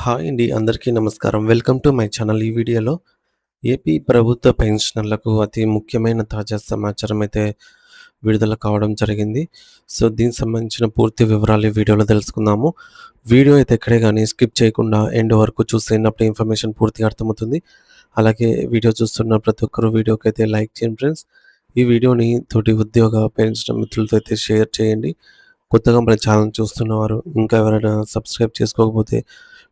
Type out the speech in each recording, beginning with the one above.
Hi అండి. అందరికీ నమస్కారం. Welcome to my channel. ఈ వీడియోలో ఏపీ ప్రభుత్వ పెన్షనర్లకు అతి ముఖ్యమైన తాజా సమాచారం అయితే విడుదల కావడం జరిగింది. సో, దీనికి సంబంధించిన పూర్తి వివరాలు ఈ వీడియోలో తెలుసుకుందాము. వీడియో అయితే ఎక్కడే గాని స్కిప్ చేయకుండా ఎండ్ వరకు చూసేయండి. అప్పుడే ఇన్ఫర్మేషన్ పూర్తిగా అర్థమవుతుంది. అలాగే వీడియో చూస్తున్న ప్రతి ఒక్కరు వీడియోకైతే లైక్ చేయండి ఫ్రెండ్స్. ఈ వీడియోని తోటి ఉద్యోగ పెన్షనర్ మిత్రులతో అయితే షేర్ చేయండి. కొత్తగా మన ఛానల్ చూస్తున్నవారు ఇంకా ఎవరైనా సబ్స్క్రైబ్ చేసుకోకపోతే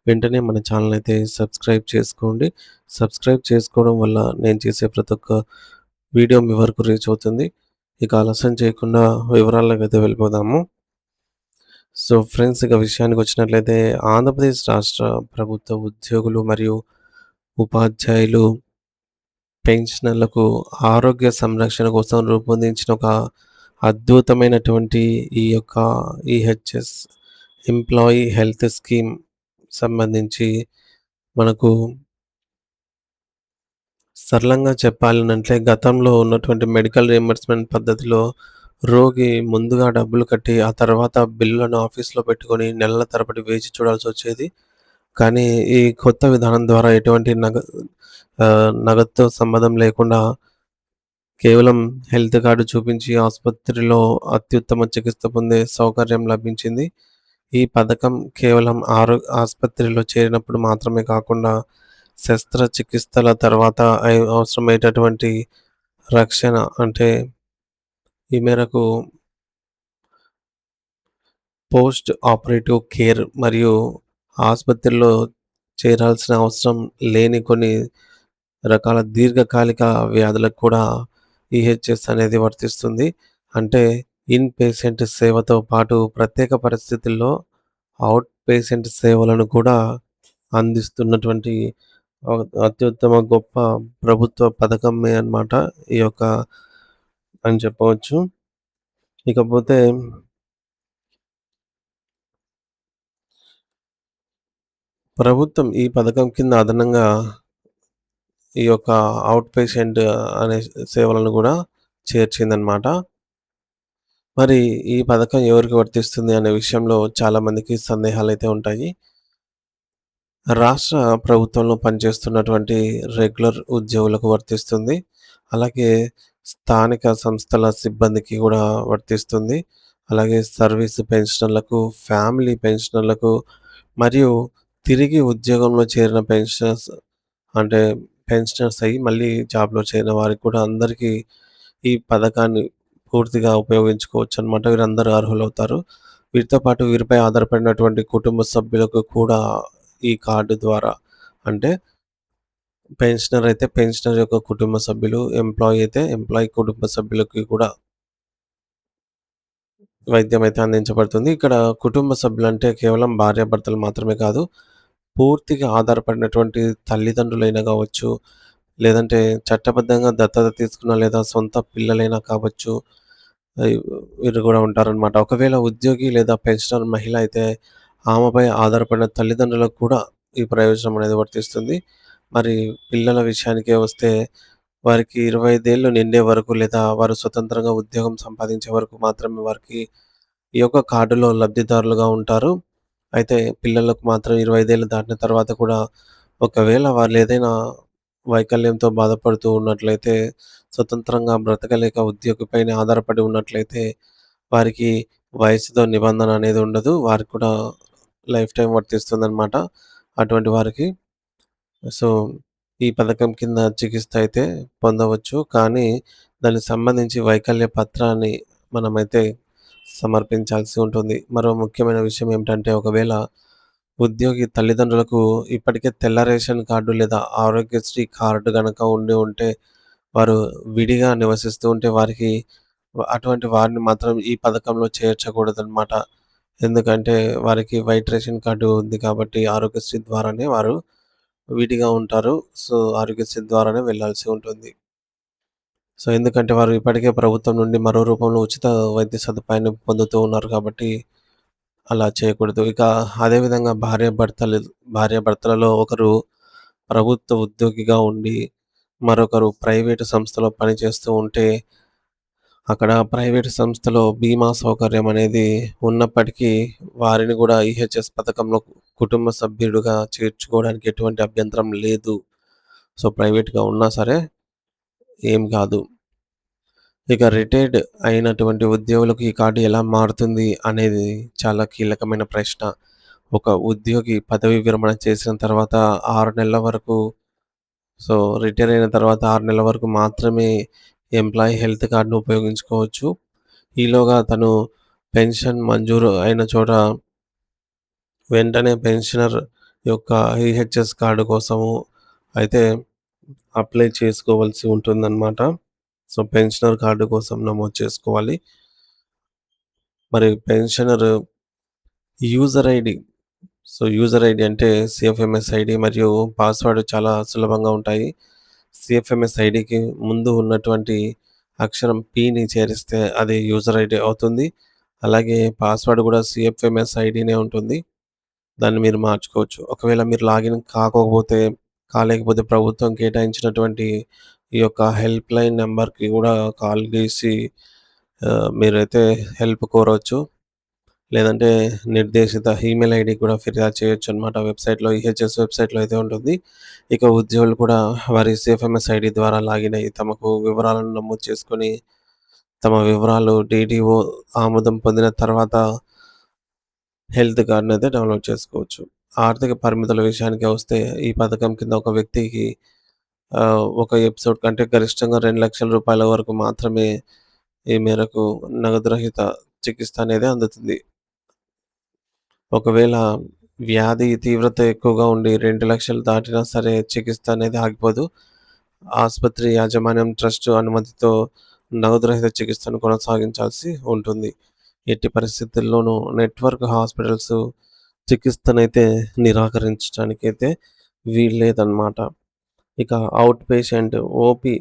వెంటనే మన ఛానల్ అయితే సబ్స్క్రైబ్ చేసుకోండి. సబ్స్క్రైబ్ చేసుకోవడం వల్ల నేను చేసే ప్రతి ఒక్క వీడియో మీ వరకు రీచ్ అవుతుంది. ఇక ఆలస్యం చేయకుండా వివరాల్లోకైతే వెళ్ళిపోదాము. సో ఫ్రెండ్స్, ఇక విషయానికి వచ్చినట్లయితే ఆంధ్రప్రదేశ్ రాష్ట్ర ప్రభుత్వ ఉద్యోగులు మరియు ఉపాధ్యాయులు పెన్షనర్లకు ఆరోగ్య సంరక్షణ కోసం రూపొందించిన ఒక అద్భుతమైనటువంటి ఈ యొక్క ఈహెచ్ఎస్ ఎంప్లాయీ హెల్త్ స్కీమ్ సంబంధించి మనకు సరళంగా చెప్పాలనంటే గతంలో ఉన్నటువంటి మెడికల్ రియంబర్స్‌మెంట్ పద్ధతిలో రోగి ముందుగా డబ్బులు కట్టి, ఆ తర్వాత బిల్లులను ఆఫీస్‌లో పెట్టుకొని నెలల తరబడి వేచి చూడాల్సొచ్చేది. కానీ ఈ కొత్త విధానం ద్వారా ఎటువంటి నగదుతో సంబంధం లేకుండా కేవలం హెల్త్ కార్డ్ చూపించి ఆసుపత్రిలో అత్యుత్తమ చికిత్స పొందే సౌకర్యం లభించింది. ఈ పథకం కేవలం ఆసుపత్రిలో చేరినప్పుడు మాత్రమే కాకుండా శస్త్రచికిత్సల తర్వాత అవసరమయ్యేటటువంటి రక్షణ అంటే ఈ మేరకు పోస్ట్ ఆపరేటివ్ కేర్ మరియు ఆసుపత్రిలో చేరాల్సిన అవసరం లేని కొన్ని రకాల దీర్ఘకాలిక వ్యాధులకు కూడా ఈహెచ్ఎస్ అనేది వర్తిస్తుంది. అంటే ఇన్ పేషెంట్ సేవతో పాటు ప్రత్యేక పరిస్థితుల్లో ఔట్ పేషెంట్ సేవలను కూడా అందిస్తున్నటువంటి అత్యుత్తమ గొప్ప ప్రభుత్వ పథకమే అన్నమాట ఈ యొక్క అని చెప్పవచ్చు. ఇకపోతే ప్రభుత్వం ఈ పథకం కింద అదనంగా ఈ యొక్క ఔట్ పేషెంట్ అనే సేవలను కూడా చేర్చిందనమాట. మరి ఈ పథకం ఎవరికి వర్తిస్తుంది అనే విషయంలో చాలామందికి సందేహాలైతే ఉంటాయి. రాష్ట్ర ప్రభుత్వంలో పనిచేస్తున్నటువంటి రెగ్యులర్ ఉద్యోగులకు వర్తిస్తుంది. అలాగే స్థానిక సంస్థల సిబ్బందికి కూడా వర్తిస్తుంది. అలాగే సర్వీస్ పెన్షనర్లకు, ఫ్యామిలీ పెన్షనర్లకు మరియు తిరిగి ఉద్యోగంలో చేరిన అంటే పెన్షనర్స్ అయ్యి మళ్ళీ జాబ్‌లో చేరిన వారికి కూడా అందరికీ ఈ పథకాన్ని పూర్తిగా ఉపయోగించుకోవచ్చనమాట. వీరందరూ అర్హులవుతారు. వీరితో పాటు వీరిపై ఆధారపడినటువంటి కుటుంబ సభ్యులకు కూడా ఈ కార్డు ద్వారా అంటే పెన్షనర్ అయితే పెన్షనర్ యొక్క కుటుంబ సభ్యులు, ఎంప్లాయీ అయితే ఎంప్లాయీ కుటుంబ సభ్యులకి కూడా వైద్యం అయితే అందించబడుతుంది. ఇక్కడ కుటుంబ సభ్యులంటే కేవలం భార్యాభర్తలు మాత్రమే కాదు, పూర్తిగా ఆధారపడినటువంటి తల్లిదండ్రులైనా కావచ్చు, లేదంటే చట్టబద్ధంగా దత్తత తీసుకున్న లేదా సొంత పిల్లలైనా కావచ్చు. ఆహ్, వీరు కూడా ఉంటారనమాట. ఒకవేళ ఉద్యోగి లేదా పెన్షనర్ మహిళ అయితే ఆమెపై ఆధారపడిన తల్లిదండ్రులకు కూడా ఈ ప్రయోజనం అనేది వర్తిస్తుంది. మరి పిల్లల విషయానికే వస్తే వారికి 25 ఏళ్ళు నిండే వరకు లేదా వారు స్వతంత్రంగా ఉద్యోగం సంపాదించే వరకు మాత్రమే వారికి ఈ యొక్క కార్డులో లబ్ధిదారులుగా ఉంటారు. అయితే పిల్లలకు మాత్రం 25 ఏళ్ళు దాటిన తర్వాత కూడా ఒకవేళ వాళ్ళేదైనా వైకల్యంతో బాధపడుతూ ఉన్నట్లయితే, స్వతంత్రంగా బ్రతకలేక ఉద్యోగిపైనే ఆధారపడి ఉన్నట్లయితే, వారికి వయసుతో నిబంధన అనేది ఉండదు. వారికి కూడా లైఫ్ టైమ్ వర్తిస్తుందనమాట అటువంటి వారికి. సో, ఈ పథకం కింద చికిత్స అయితే పొందవచ్చు. కానీ దానికి సంబంధించి వైకల్య పత్రాన్ని మనమైతే సమర్పించాల్సి ఉంటుంది. మరో ముఖ్యమైన విషయం ఏమిటంటే, ఒకవేళ ఉద్యోగి తల్లిదండ్రులకు ఇప్పటికే తెల్ల రేషన్ కార్డు లేదా ఆరోగ్యశ్రీ కార్డు గనక ఉండి ఉంటే, వారు విడిగా నివసిస్తూ ఉంటే వారికి అటువంటి వారిని మాత్రం ఈ పథకంలో చేర్చకూడదనమాట. ఎందుకంటే వారికి వైట్ రేషన్ కార్డు ఉంది కాబట్టి ఆరోగ్యశ్రీ ద్వారానే వారు విడిగా ఉంటారు. సో, ఆరోగ్యశ్రీ ద్వారానే వెళ్ళాల్సి ఉంటుంది. సో, ఎందుకంటే వారు ఇప్పటికే ప్రభుత్వం నుండి మరో రూపంలో ఉచిత వైద్య సదుపాయాన్ని పొందుతూ ఉన్నారు కాబట్టి అలా చేయకూడదు. ఇక అదే విధంగా భార్యాభర్తలలో ఒకరు ప్రభుత్వ ఉద్యోగిగా ఉండి, మరొకరు ప్రైవేటు సంస్థలో పనిచేస్తూ ఉంటే, అక్కడ ప్రైవేటు సంస్థలో బీమా సౌకర్యం అనేది ఉన్నప్పటికీ, వారిని గూడా ఈహెచ్ఎస్ పథకంలో కుటుంబ సభ్యుడిగా చేర్చుకోవడానికి ఎటువంటి అభ్యంతరం లేదు. సో, ప్రైవేట్‌గా ఉన్నా సరే ఏం కాదు. ఇక రిటైర్డ్ అయినటువంటి ఉద్యోగులకు ఈ కార్డ్ ఎలా మారుతుంది అనేది చాలా కీలకమైన ప్రశ్న. ఒక ఉద్యోగి పదవీ విరమణ చేసిన తర్వాత 6 నెలల వరకు సో, రిటైర్ అయిన తర్వాత 6 నెలల వరకు మాత్రమే ఎంప్లాయీ హెల్త్ కార్డ్‌ను ఉపయోగించుకోవచ్చు. ఈలోగా తను పెన్షన్ మంజూరు అయిన చోట వెంటనే పెన్షనర్ యొక్క ఈహెచ్ఎస్ కార్డ్ కోసము అయితే అప్లై చేసుకోవాల్సి ఉంటుందన్నమాట. సో, పెన్షనర్ కార్డ్ కోసం నమోదు చేసుకోవాలి. మరి pensioner user ID so, user ID అంటే సీఎఫ్ఎంఎస్ ఐడీ మరియు పాస్వర్డ్ చాలా సులభంగా ఉంటాయి. సీఎఫ్ఎంఎస్ ఐడీకి ముందు ఉన్నటువంటి అక్షరం పిని చేరిస్తే అది యూజర్ ఐడీ అవుతుంది. అలాగే పాస్వర్డ్ కూడా సీఎఫ్ఎంఎస్ ఐడీనే ఉంటుంది. దాన్ని మీరు మార్చుకోవచ్చు. ఒకవేళ మీరు లాగిన్ కాలేకపోతే ప్రభుత్వం కేటాయించినటువంటి ఈ యొక్క హెల్ప్ లైన్ నంబర్‌కి కూడా కాల్ చేసి మీరైతే హెల్ప్ కోరవచ్చు. లేదంటే నిర్దేశిత ఈమెయిల్ ఐడీకి కూడా ఫిర్యాదు చేయొచ్చనమాట. వెబ్‌సైట్‌లో ఈహెచ్ఎస్ వెబ్‌సైట్‌లో అయితే ఉంటుంది. ఇక ఉద్యోగులు కూడా వారి సీఎఫ్ఎంఎస్ ఐడీ ద్వారా లాగిన్ అయ్యి తమకు వివరాలను నమోదు చేసుకొని, తమ వివరాలు డీడీఓ ఆమోదం పొందిన తర్వాత హెల్త్ కార్డ్‌నయితే డౌన్‌లోడ్ చేసుకోవచ్చు. ఆర్థిక పరిమితుల విషయానికి వస్తే ఈ పథకం కింద ఒక వ్యక్తికి ఒక ఎపిసోడ్ కంటే గరిష్టంగా రూ. 2,00,000 వరకు మాత్రమే ఈ మేరకు నగదు రహిత చికిత్స అనేది అందుతుంది. ఒకవేళ వ్యాధి తీవ్రత ఎక్కువగా ఉండి 2,00,000 దాటినా సరే చికిత్స అనేది ఆగిపోదు. ఆసుపత్రి యాజమాన్యం ట్రస్ట్ అనుమతితో నగదు రహిత చికిత్సను కొనసాగించాల్సి ఉంటుంది. ఎట్టి పరిస్థితుల్లోనూ నెట్‌వర్క్ హాస్పిటల్స్ చికిత్సనైతే నిరాకరించడానికైతే వీల్లేదనమాట. ఇక ఔట్ పేషెంట్ ఓపీ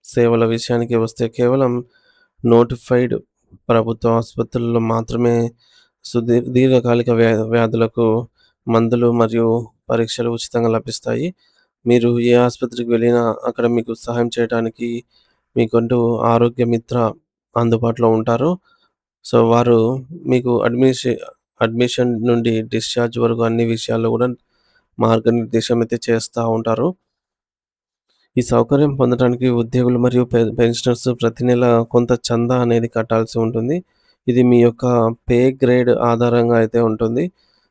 సేవల విషయానికి వస్తే కేవలం నోటిఫైడ్ ప్రభుత్వ ఆసుపత్రుల్లో మాత్రమే దీర్ఘకాలిక వ్యాధులకు మందులు మరియు పరీక్షలు ఉచితంగా లభిస్తాయి. మీరు ఏ ఆసుపత్రికి వెళ్ళినా అక్కడ మీకు సహాయం చేయడానికి మీకంటూ ఆరోగ్య మిత్ర అందుబాటులో ఉంటారు. సో, వారు మీకు అడ్మిషన్ నుండి డిశ్చార్జ్ వరకు అన్ని విషయాల్లో కూడా మార్గనిర్దేశం అయితే చేస్తా ఉంటారు. ఈ సౌకర్యం పొందడానికి ఉద్యోగులు మరియు పెన్షనర్స్ ప్రతి నెల కొంత చందా అనేది కట్టాల్సి ఉంటుంది. ఇది మీ యొక్క పే గ్రేడ్ ఆధారంగా అయితే ఉంటుంది.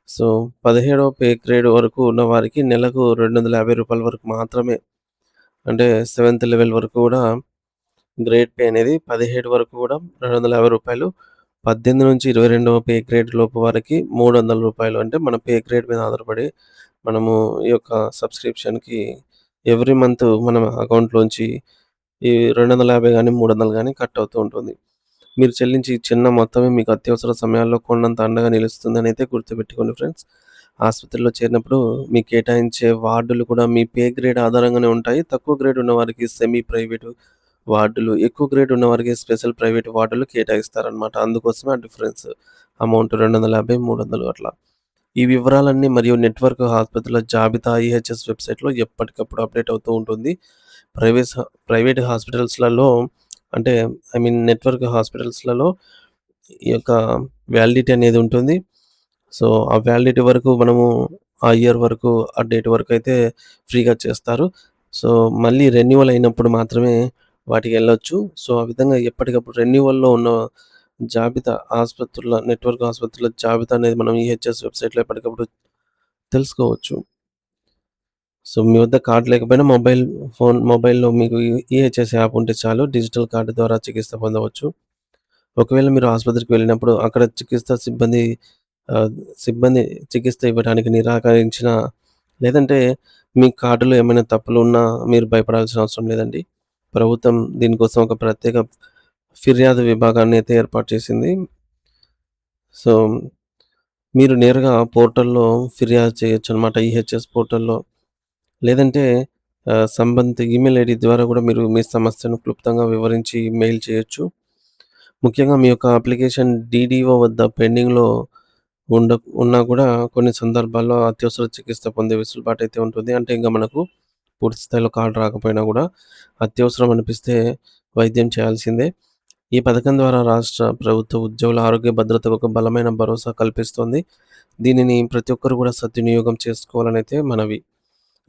సో, 17వ పే గ్రేడ్ వరకు ఉన్న వారికి నెలకు రూ. 250 వరకు మాత్రమే. అంటే సెవెంత్ లెవెల్ వరకు కూడా గ్రేడ్ పే అనేది 17 వరకు కూడా రూ. 250. 18-22వ పే గ్రేడ్ లోపు వారికి రూ. 300. అంటే మన పే గ్రేడ్ మీద ఆధారపడి మనము ఈ యొక్క సబ్స్క్రిప్షన్‌కి ఎవ్రీ మంత్ మన అకౌంట్‌లోంచి ఈ 250 గాని, 300 గాని కట్ అవుతూ ఉంటుంది. మీరు చెల్లించే ఈ చిన్న మొత్తమే మీకు అత్యవసర సమయాల్లో కొండంత అండగా నిలుస్తుందనైతే గుర్తుపెట్టుకోండి ఫ్రెండ్స్. ఆసుపత్రిలో చేరినప్పుడు మీకు కేటాయించే వార్డులు కూడా మీ పే గ్రేడ్ ఆధారంగానే ఉంటాయి. తక్కువ గ్రేడ్ ఉన్నవారికి సెమీ ప్రైవేటు వార్డులు, ఎక్కువ గ్రేడ్ ఉన్నవారికి స్పెషల్ ప్రైవేట్ వార్డులు కేటాయిస్తారనమాట. అందుకోసమే ఆ డిఫరెన్స్ అమౌంట్ 250, 300 అట్లా. ఈ వివరాలన్నీ మరియు నెట్‌వర్క్ ఆసుపత్రుల జాబితా ఈహెచ్ఎస్ వెబ్‌సైట్‌లో ఎప్పటికప్పుడు అప్‌డేట్ అవుతూ ఉంటుంది. ప్రైవేట్ హాస్పిటల్స్‌లలో అంటే నెట్‌వర్క్ హాస్పిటల్స్‌లలో ఈ యొక్క వ్యాలిడిటీ అనేది ఉంటుంది. సో, ఆ వ్యాలిడిటీ వరకు మనము ఆ ఇయర్ వరకు, ఆ డేట్ వరకైతే ఫ్రీగా చేస్తారు. సో, మళ్ళీ రెన్యువల్ అయినప్పుడు మాత్రమే వాటికెళ్ళొచ్చు. సో, ఆ విధంగా ఎప్పటికప్పుడు రెన్యువల్‌లో ఉన్న జాబితా నెట్‌వర్క్ ఆసుపత్రుల జాబితా అనేది మనం ఈహెచ్ఎస్ వెబ్‌సైట్‌లో ఎప్పటికప్పుడు తెలుసుకోవచ్చు. సో, మీ వద్ద కార్డ్ లేకపోయినా మొబైల్‌లో మీకు ఈహెచ్ఎస్ యాప్ ఉంటే చాలు డిజిటల్ కార్డ్ ద్వారా చికిత్స పొందవచ్చు. ఒకవేళ మీరు ఆసుపత్రికి వెళ్ళినప్పుడు అక్కడ ఆహ్, సిబ్బంది చికిత్స ఇవ్వడానికి నిరాకరించినా, లేదంటే మీ కార్డ్‌లో ఏమైనా తప్పులున్నా మీరు భయపడాల్సిన అవసరం లేదండి. ప్రభుత్వం దీనికోసం ఒక ప్రత్యేక ఫిర్యాదు విభాగాన్ని అయితే ఏర్పాటు చేసింది. సో, మీరు నేరుగా పోర్టల్‌లో ఫిర్యాదు చేయొచ్చనమాట. ఈహెచ్ఎస్ పోర్టల్‌లో. లేదంటే సంబంధిత ఈమెయిల్ ఐడీ ద్వారా కూడా మీరు మీ సమస్యను క్లుప్తంగా వివరించి మెయిల్ చేయొచ్చు. ముఖ్యంగా మీ యొక్క అప్లికేషన్ డీడీఓ వద్ద పెండింగ్‌లో ఉండ ఉన్నా కూడా కొన్ని సందర్భాల్లో అత్యవసర చికిత్స పొందే వెసులుబాటు అయితే ఉంటుంది. అంటే ఇంక మనకు పూర్తి స్థాయిలో కార్డ్ రాకపోయినా కూడా అత్యవసరం అనిపిస్తే వైద్యం చేయాల్సిందే. ఈ పథకం ద్వారా రాష్ట్ర ప్రభుత్వ ఉద్యోగుల ఆరోగ్య భద్రతకు ఒక బలమైన భరోసా కల్పిస్తుంది. దీనిని ప్రతి ఒక్కరు కూడా సద్వినియోగం చేసుకోవాలనైతే మనవి.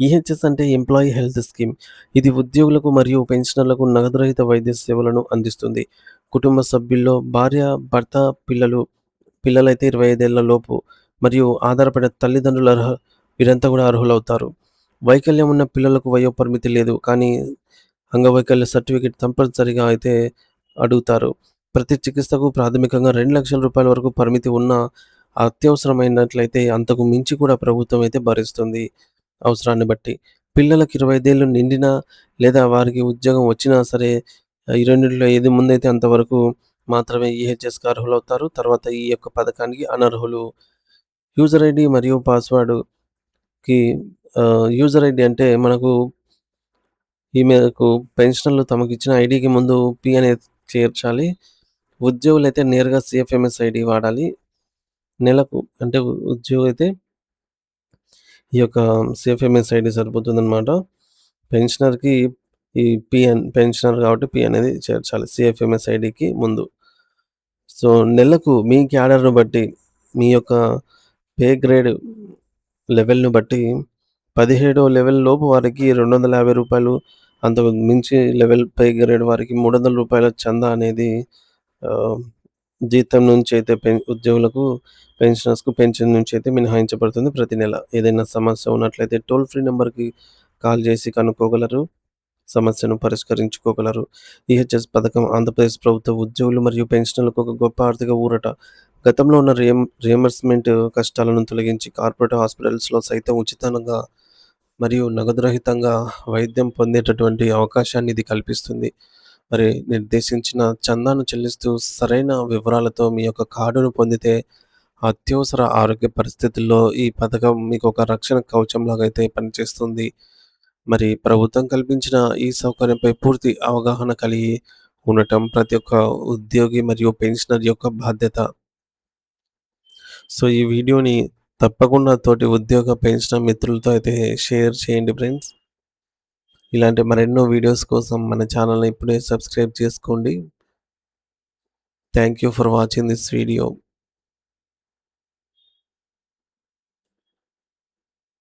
ఈహెచ్ఎస్ అంటే ఎంప్లాయీ హెల్త్ స్కీమ్. ఇది ఉద్యోగులకు మరియు పెన్షనర్లకు నగదు రహిత వైద్య సేవలను అందిస్తుంది. కుటుంబ సభ్యుల్లో భార్య, భర్త, పిల్లలు పిల్లలైతే 25 ఏళ్ల లోపు మరియు ఆధారపడే తల్లిదండ్రులు వీరంతా కూడా అర్హులవుతారు. వైకల్యం ఉన్న పిల్లలకు వయోపరిమితి లేదు. కానీ అంగవైకల్య సర్టిఫికేట్ తప్పనిసరిగా అయితే అడుగుతారు. ప్రతి చికిత్సకు ప్రాథమికంగా రూ. 2,00,000 వరకు పరిమితి ఉన్నా అత్యవసరమైనట్లయితే అంతకు మించి కూడా ప్రభుత్వం అయితే భరిస్తుంది అవసరాన్ని బట్టి. పిల్లలకి 25 ఏళ్ళు నిండినా లేదా వారికి ఉద్యోగం వచ్చినా సరే ఈ రెండిట్లో ఏది ముందైతే అంతవరకు మాత్రమే ఈహెచ్ఎస్‌కి అర్హులవుతారు. తర్వాత ఈ యొక్క పథకానికి అనర్హులు. యూజర్ ఐడీ మరియు పాస్‌వర్డ్‌కి యూజర్ ఐడీ అంటే మనకు ఈ మేరకు పెన్షనర్లు తమకిచ్చిన ఐడీకి ముందు పి అనేది చేర్చాలి. ఉద్యోగులైతే నేరుగా సీఎఫ్ఎంఎస్ ఐడీ వాడాలి. నెలకు అంటే ఉద్యోగైతే ఈ యొక్క సీఎఫ్ఎంఎస్ ఐడీ సరిపోతుందనమాట. పెన్షనర్‌కి ఈ పెన్షనర్ కాబట్టి పి అనేది చేర్చాలి సీఎఫ్ఎంఎస్ ఐడీకి ముందు. సో, నెలకు మీ క్యాడర్‌ను బట్టి మీ యొక్క పే గ్రేడ్ లెవెల్‌ని బట్టి 17వ లెవెల్ లోపు వారికి రూ. 250 అంతకు మించి లెవెల్ పే గ్రేడ్ వారికి రూ. 300 చందా అనేది ఆహ్, జీతం నుంచి అయితే ఉద్యోగులకు, పెన్షనర్స్‌కు పెన్షన్ నుంచి అయితే మినహాయించబడుతుంది ప్రతి నెల. ఏదైనా సమస్య ఉన్నట్లయితే టోల్ ఫ్రీ నంబర్‌కి కాల్ చేసి కనుక్కోగలరు. సమస్యను పరిష్కరించుకోగలరు. ఈహెచ్ఎస్ పథకం ఆంధ్రప్రదేశ్ ప్రభుత్వ ఉద్యోగులు మరియు పెన్షనర్లకు ఒక గొప్ప ఆర్థిక ఊరట. గతంలో ఉన్న రియంబర్స్‌మెంట్ కష్టాలను తొలగించి కార్పొరేట్ హాస్పిటల్స్‌లో సైతం ఉచితంగా మరియు నగదు రహితంగా వైద్యం పొందేటటువంటి అవకాశాన్ని ఇది కల్పిస్తుంది. మరి నిర్దేశించిన చందాను చెల్లిస్తూ సరైన వివరాలతో మీ యొక్క కార్డును పొందితే అత్యవసర ఆరోగ్య పరిస్థితుల్లో ఈ పథకం మీకు ఒక రక్షణ కవచంలాగా అయితే పనిచేస్తుంది. మరి ప్రభుత్వం కల్పించిన ఈ సౌకర్యంపై పూర్తి అవగాహన కలిగి ఉండటం ప్రతి ఒక్క ఉద్యోగి మరియు పెన్షనర్ యొక్క బాధ్యత. సో, ఈ వీడియోని తప్పకుండా తోటి ఉద్యోగ పెన్షనర్ మిత్రులతో అయితే షేర్ చేయండి ఫ్రెండ్స్. ఇలాంటి మరెన్నో వీడియోస్ కోసం మన ఛానల్‌ని ఇప్పుడే సబ్స్క్రైబ్ చేసుకోండి. Thank you for watching this video.